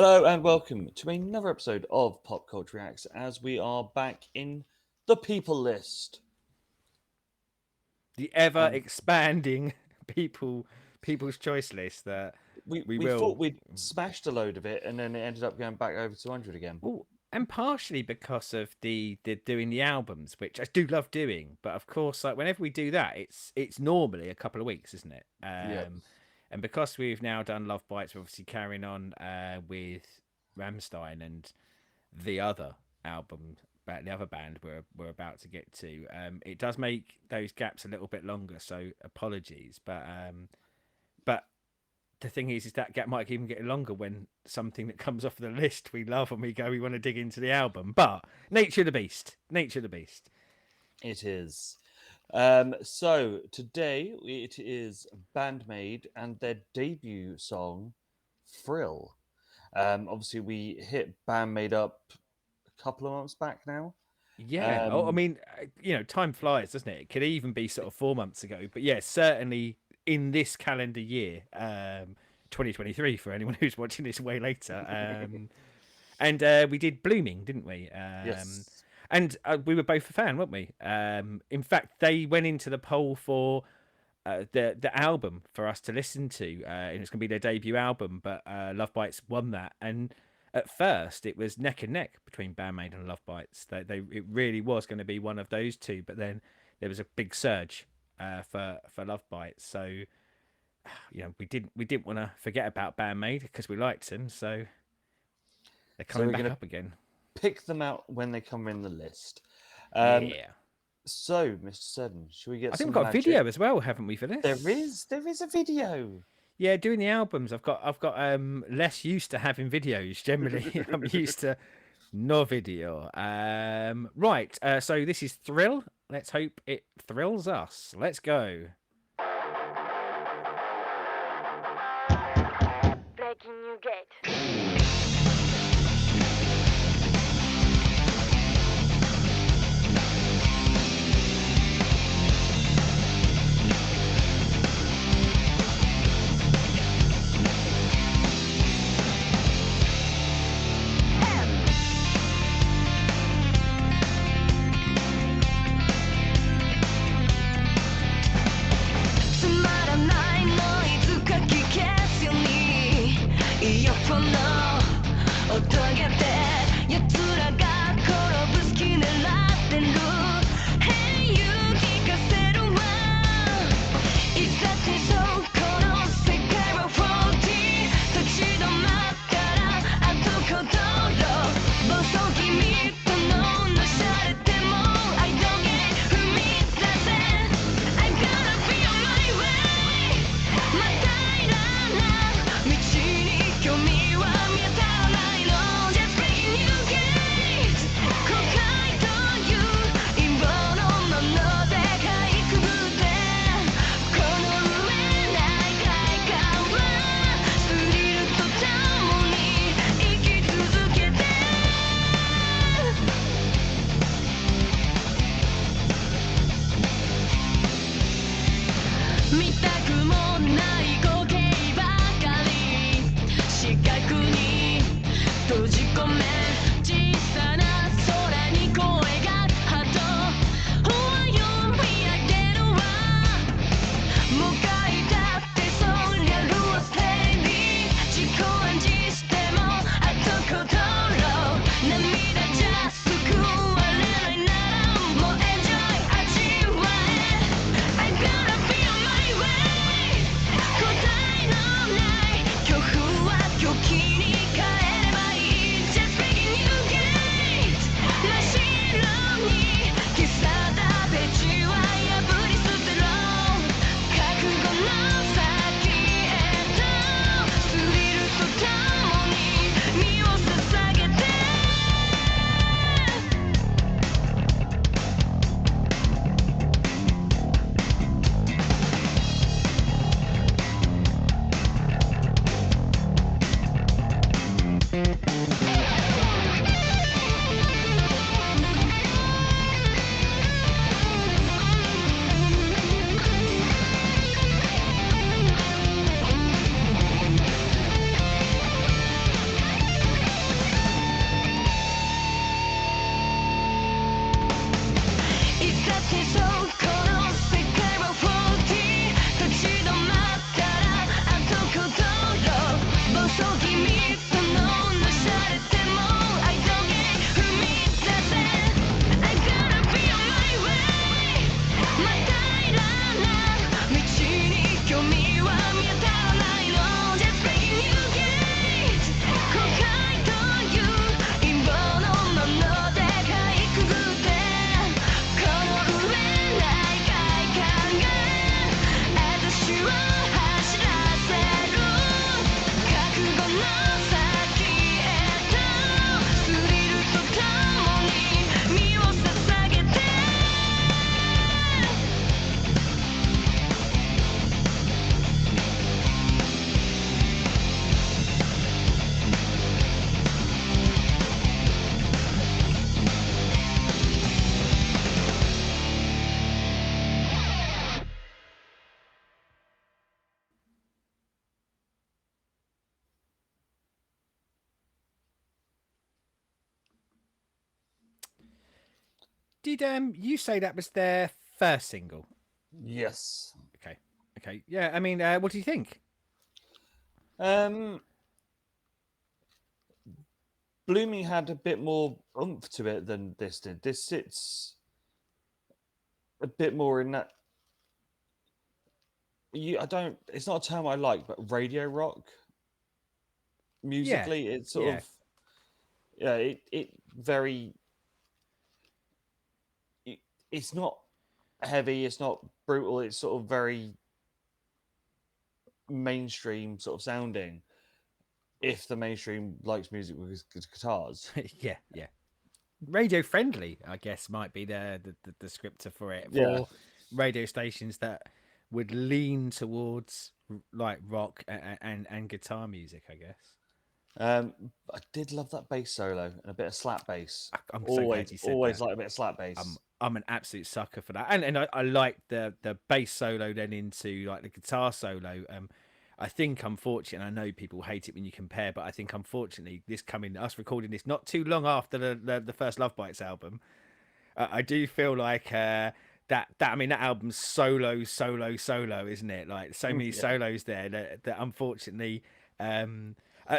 Hello and welcome to another episode of Pop Culture Reacts as we are back in the people list. The ever And expanding people's choice list that we, we we thought will. we'd smashed a load of it and then it ended up going back over 200 again. Well, and partially because of the doing the albums, which I do love doing, but of course, like whenever we do that, it's normally a couple of weeks, isn't it? Yep. And because we've now done Love Bites, we're obviously carrying on with Ramstein and the other album, the other band we're about to get to. It does make those gaps a little bit longer, so apologies, but the thing is that gap might even get longer when something that comes off the list we love and we want to dig into the album. But nature of the beast, nature of the beast. It is. So today it is Band-Maid and their debut song, Thrill. Obviously, we hit Band-Maid up a couple of months back now. Yeah. Oh, I Um, mean, time flies, doesn't it? It could even be sort of 4 months ago. But yeah, certainly in this calendar year, 2023, for anyone who's watching this way later. And we did Blooming, didn't we? yes. And we were both a fan, weren't we? In fact, they went into the poll for the album for us to listen to, and it's going to be their debut album. But Love Bites won that, and at first it was neck and neck between Band-Maid and Love Bites. It really was going to be one of those two, but then there was a big surge for Love Bites. So we didn't want to forget about Band-Maid because we liked them, so they're So coming we're back going to up again. pick them out when they come in the list. Um, Yeah. so, Mr. Seven, should we get I think we've some got a magic? video as well, haven't we, for this? There is a video. Yeah, doing the albums, I've got less used to having videos. Generally, I'm used to no video. Right. So this is Thrill. Let's hope it thrills us. Let's go. Breaking new gate. Did you say that was their first single? Yes. Okay, okay, yeah. I mean, what do you think? Um, Blooming had a bit more oomph to it than this did. This sits a bit more in that. I don't. It's not a term I like, but radio rock Yeah, musically, it's sort yeah. of yeah. It very. It, it's not heavy. It's not brutal. It's sort of very mainstream sort of sounding. If the mainstream likes music with guitars, Yeah, yeah. Radio friendly, I guess, might be the descriptor for it yeah. for radio stations that would lean towards like rock and guitar music, I guess. I did love that bass solo and a bit of slap bass. I'm so glad Always, you said always that. like a bit of slap bass. I'm an absolute sucker for that, and I like the bass solo then into like the guitar solo. I think unfortunately, I know people hate it when you compare, but I think unfortunately, this coming us recording this not too long after the first Love Bites album, I do feel like that I mean that album's solo, isn't it? Like so many Yeah. solos there that unfortunately,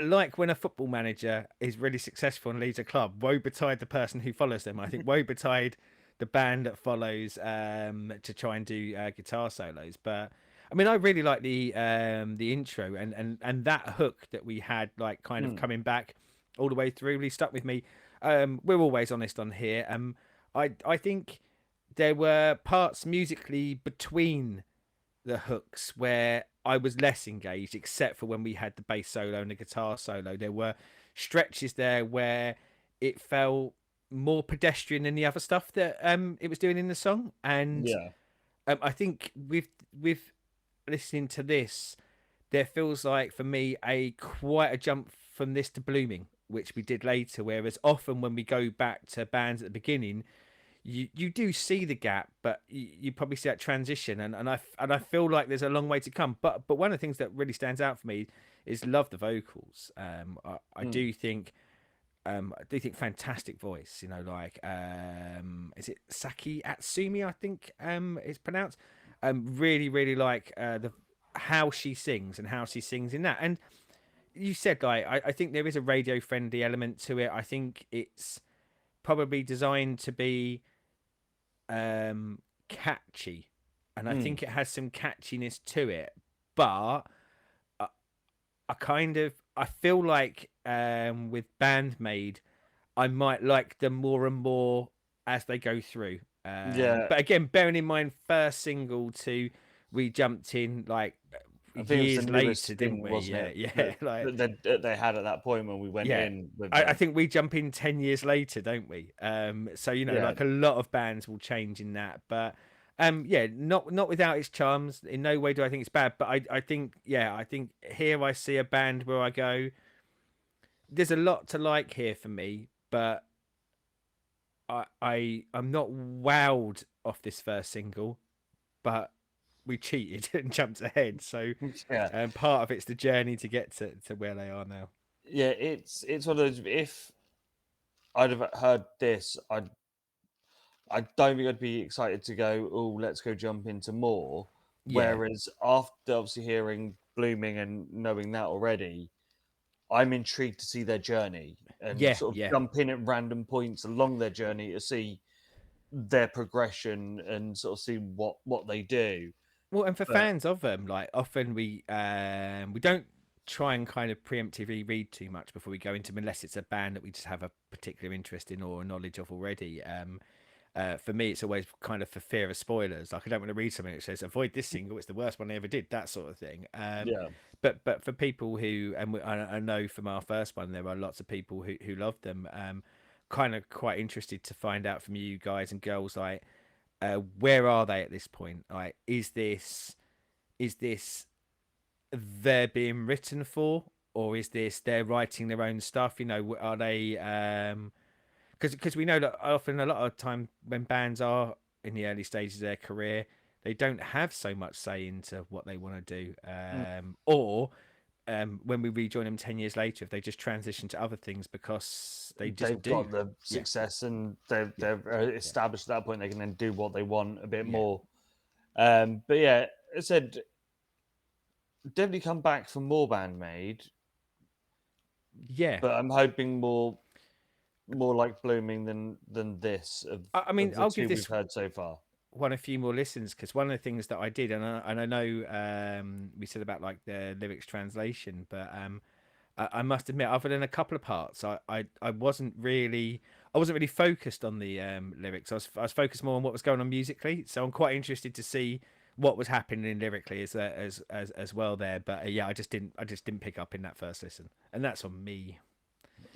like when a football manager is really successful and leads a club, woe betide the person who follows them. I think woe betide the band that follows to try and do guitar solos. But I mean, I really like the intro and that hook that we had, like kind of Mm. coming back all the way through, really stuck with me. We're always honest on here. I think there were parts musically between the hooks where I was less engaged, except for when we had the bass solo and the guitar solo. There were stretches there where it felt more pedestrian than the other stuff that it was doing in the song, and Yeah. I think with listening to this, there feels like for me a quite a jump from this to Blooming, which we did later. Whereas often when we go back to bands at the beginning, you do see the gap, but you probably see that transition, and I feel like there's a long way to come. But one of the things that really stands out for me is love the vocals. I Mm. do think I do think fantastic voice. You know, like is it Saki Atsumi? I think it's pronounced. Really like the how she sings and how she sings in that. And you said like I think there is a radio friendly element to it. I think it's probably designed to be catchy, and I Mm. think it has some catchiness to it. But I, I kind of I feel like with Band-Maid, I might like them more and more as they go through. Yeah. But again, bearing in mind, first single to we jumped in like I think it was the years later, newest didn't thing, we? wasn't Yeah, it? yeah, like That they had at that point when we went yeah. in with I them. think we jump in 10 years later, don't we? So you know, Yeah. like a lot of bands will change in that, but yeah, not without its charms. In no way do I think it's bad, but I think yeah, I think here I see a band where I go, there's a lot to like here for me, but I'm not wowed off this first single, but we cheated and jumped ahead. So Yeah. part of it's the journey to get to where they are now. Yeah. It's one of those. If I'd have heard this, I don't think I'd be excited to go. Oh, let's go jump into more. Yeah, Whereas after obviously hearing Blooming and knowing that already, I'm intrigued to see their journey and yeah, sort of yeah. jump in at random points along their journey to see their progression and sort of see what they do. Well, and for But fans of them, like often we don't try and kind of preemptively read too much before we go into them, unless it's a band that we just have a particular interest in or knowledge of already. For me, it's always kind of for fear of spoilers. Like I don't want to read something that says avoid this single; it's the worst one they ever did, that sort of thing. yeah, But for people who, and I know from our first one, there are lots of people who love them. Kind of quite interested to find out from you guys and girls, like where are they at this point? Like, is this they're being written for, or is this they're writing their own stuff? You know, are they? Because we know that often a lot of time when bands are in the early stages of their career, they don't have so much say into what they want to do, mm, or when we rejoin them 10 years later, if they just transition to other things because they just They've do. got the Yeah, success and they've yeah, yeah, established at that point. They can then do what they want a bit yeah, more. But yeah, I said definitely come back for more Band-Maid, yeah. but I'm hoping more like Blooming than this I mean, of the I'll give two we've this heard so far. one a few more listens because one of the things that I did, and I know we said about like the lyrics translation, but I must admit, other than a couple of parts, I wasn't really focused on the lyrics. I was focused more on what was going on musically. So I'm quite interested to see what was happening lyrically as well there. But yeah, I just didn't pick up in that first listen, and that's on me.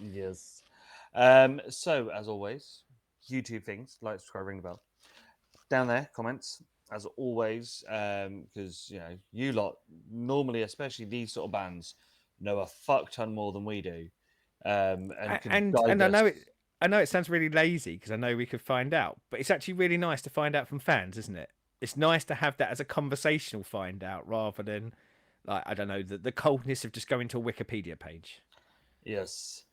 Yes. So as always, YouTube things like, subscribe, ring the bell down there. Comments as always, because you lot normally, especially these sort of bands, know a fuck ton more than we do, and can guide And us. I know it sounds really lazy because I know we could find out, but it's actually really nice to find out from fans, isn't it? It's nice to have that as a conversational find out rather than like I don't know the coldness of just going to a Wikipedia page. Yes,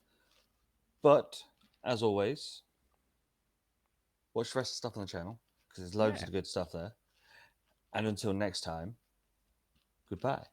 but as always, watch the rest of the stuff on the channel because there's loads Yeah. of good stuff there. And until next time, goodbye.